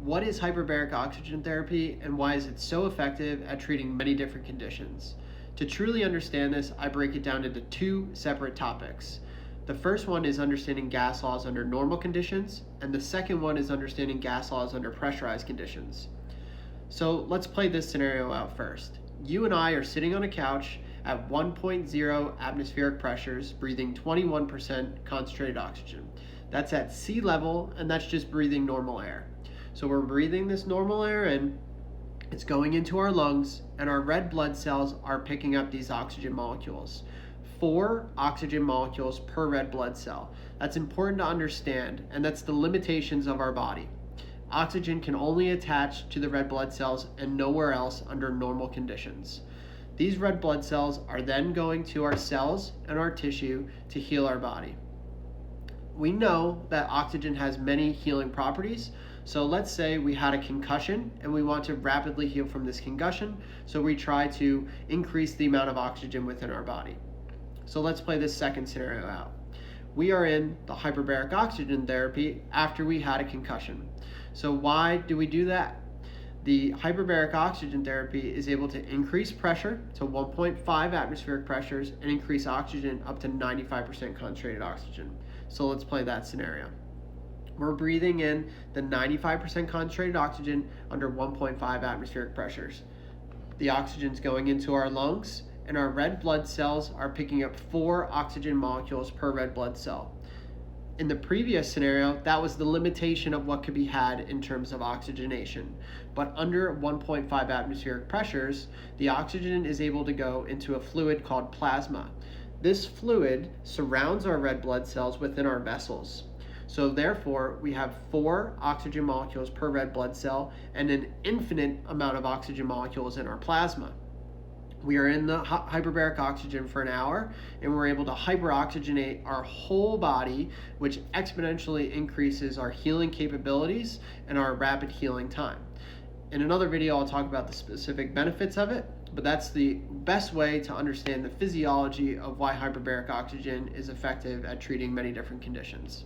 what is hyperbaric oxygen therapy and why is it so effective at treating many different conditions? To truly understand this, I break it down into two separate topics. The first one is understanding gas laws under normal conditions, and the second one is understanding gas laws under pressurized conditions. So let's play this scenario out first. You and I are sitting on a couch at 1.0 atmospheric pressures, breathing 21% concentrated oxygen. That's at sea level, and that's just breathing normal air. So we're breathing this normal air in, it's going into our lungs, and our red blood cells are picking up these oxygen molecules. 4 oxygen molecules per red blood cell. That's important to understand, and that's the limitations of our body. Oxygen can only attach to the red blood cells and nowhere else under normal conditions. These red blood cells are then going to our cells and our tissue to heal our body. We know that oxygen has many healing properties. So let's say we had a concussion and we want to rapidly heal from this concussion. So we try to increase the amount of oxygen within our body. So let's play this second scenario out. We are in the hyperbaric oxygen therapy after we had a concussion. So why do we do that? The hyperbaric oxygen therapy is able to increase pressure to 1.5 atmospheric pressures and increase oxygen up to 95% concentrated oxygen. So let's play that scenario. We're breathing in the 95% concentrated oxygen under 1.5 atmospheric pressures. The oxygen's going into our lungs, and our red blood cells are picking up 4 oxygen molecules per red blood cell. In the previous scenario, that was the limitation of what could be had in terms of oxygenation. But under 1.5 atmospheric pressures, the oxygen is able to go into a fluid called plasma. This fluid surrounds our red blood cells within our vessels. So therefore, we have 4 oxygen molecules per red blood cell and an infinite amount of oxygen molecules in our plasma. We are in the hyperbaric oxygen for an hour, and we're able to hyperoxygenate our whole body, which exponentially increases our healing capabilities and our rapid healing time. In another video, I'll talk about the specific benefits of it, but that's the best way to understand the physiology of why hyperbaric oxygen is effective at treating many different conditions.